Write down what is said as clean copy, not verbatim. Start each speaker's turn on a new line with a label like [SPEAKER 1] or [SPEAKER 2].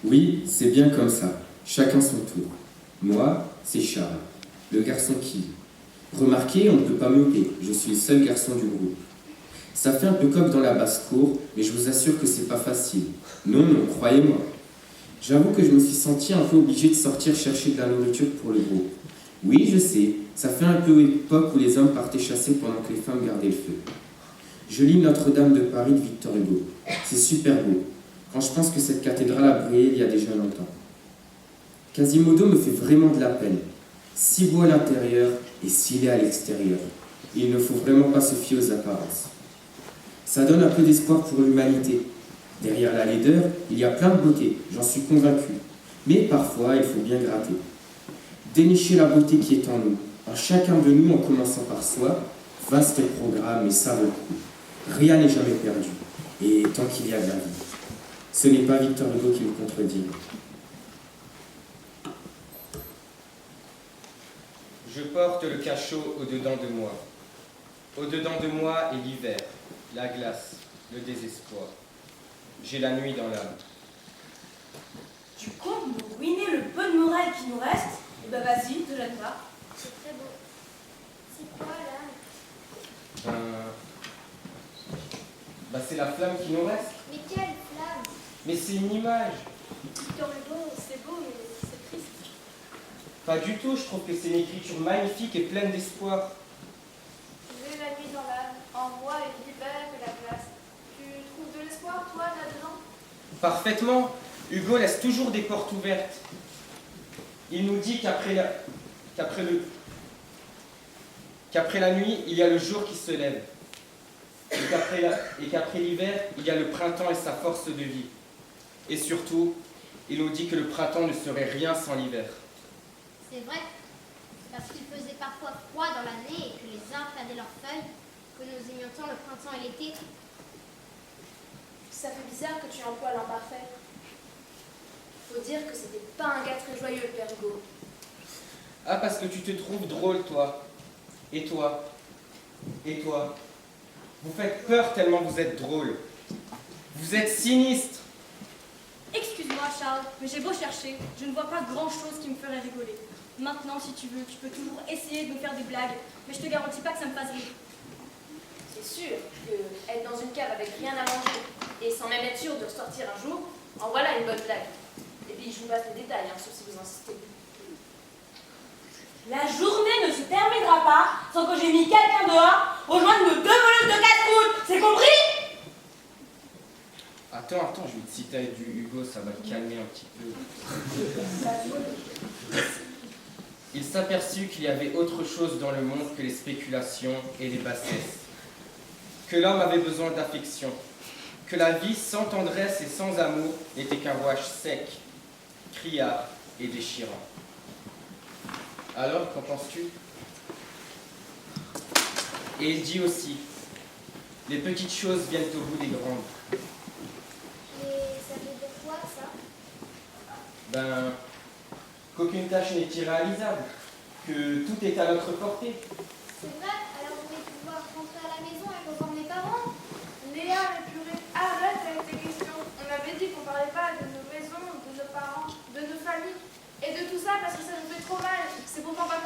[SPEAKER 1] Oui, c'est bien comme ça, chacun son tour. Moi, c'est Charles, le garçon qui... Remarquez, on ne peut pas me louper, je suis le seul garçon du groupe. Ça fait un peu comme dans la basse-cour, mais je vous assure que c'est pas facile. Non, non, croyez-moi. J'avoue que je me suis senti un peu obligé de sortir chercher de la nourriture pour le groupe. Oui, je sais, ça fait un peu époque où les hommes partaient chasser pendant que les femmes gardaient le feu. Je lis Notre-Dame de Paris de Victor Hugo. C'est super beau. Quand je pense que cette cathédrale a brillé il y a déjà longtemps. Quasimodo me fait vraiment de la peine. Si beau à l'intérieur et si laid à l'extérieur. Il ne faut vraiment pas se fier aux apparences. Ça donne un peu d'espoir pour l'humanité. Derrière la laideur, il y a plein de beauté, j'en suis convaincu. Mais parfois, il faut bien gratter. Dénicher la beauté qui est en nous, en chacun de nous en commençant par soi, vaste programme et ça vaut le coup. Rien n'est jamais perdu. Et tant qu'il y a de la vie. Ce n'est pas Victor Hugo qui me contredit.
[SPEAKER 2] Je porte le cachot au-dedans de moi. Au-dedans de moi est l'hiver, la glace, le désespoir. J'ai la nuit dans l'âme.
[SPEAKER 3] Tu comptes nous ruiner le peu de morale qui nous reste? Eh ben vas-y, te gêne pas.
[SPEAKER 4] C'est très beau. C'est quoi là?
[SPEAKER 2] C'est la flamme qui nous reste.
[SPEAKER 4] Mais quelle flamme!
[SPEAKER 2] Mais c'est une image.
[SPEAKER 4] Victor Hugo, c'est beau, mais c'est triste.
[SPEAKER 2] Pas du tout, je trouve que c'est une écriture magnifique et pleine d'espoir.
[SPEAKER 4] J'ai la nuit dans l'âme, en moi et l'hiver et la glace. Tu trouves de l'espoir, toi, là-dedans?
[SPEAKER 2] Parfaitement. Hugo laisse toujours des portes ouvertes. Il nous dit qu'après la nuit, il y a le jour qui se lève. Et qu'après l'hiver, il y a le printemps et sa force de vie. Et surtout, il nous dit que le printemps ne serait rien sans l'hiver.
[SPEAKER 5] C'est vrai, parce qu'il faisait parfois froid dans l'année et que les arbres perdaient leurs feuilles, que nous aimions tant le printemps et l'été.
[SPEAKER 6] Ça fait bizarre que tu emploies l'imparfait. Faut dire que c'était pas un gars très joyeux, le père Hugo.
[SPEAKER 2] Ah, parce que tu te trouves drôle, toi. Et toi. Et toi. Vous faites peur tellement vous êtes drôle. Vous êtes sinistre.
[SPEAKER 3] Excuse-moi Charles, mais j'ai beau chercher, je ne vois pas grand-chose qui me ferait rigoler. Maintenant, si tu veux, tu peux toujours essayer de me faire des blagues, mais je te garantis pas que ça me fasse rire.
[SPEAKER 6] C'est sûr que être dans une cave avec rien à manger et sans même être sûr de ressortir un jour, en voilà une bonne blague. Et puis je vous passe les détails, sauf si vous insistez.
[SPEAKER 3] La journée ne se terminera pas sans que j'ai mis quelqu'un dehors rejoindre nos 2 voleuses de casse-croûte, c'est compris?
[SPEAKER 2] Attends, je vais te citer du Hugo, ça va te calmer un petit peu. Il s'aperçut qu'il y avait autre chose dans le monde que les spéculations et les bassesses. Que l'homme avait besoin d'affection. Que la vie sans tendresse et sans amour n'était qu'un rouage sec, criard et déchirant. Alors, qu'en penses-tu? Et il dit aussi, les petites choses viennent au bout des grandes.
[SPEAKER 4] Et ça veut dire quoi, ça?
[SPEAKER 2] Qu'aucune tâche n'est irréalisable, que tout est à notre portée.
[SPEAKER 4] C'est vrai, alors on va pouvoir rentrer à la maison et revoir mes parents?
[SPEAKER 7] Léa, mais purée, arrête avec tes questions. On avait dit qu'on parlait pas de nos maisons, de nos parents, de nos familles et de tout ça parce que ça nous fait trop mal. C'est pourtant pas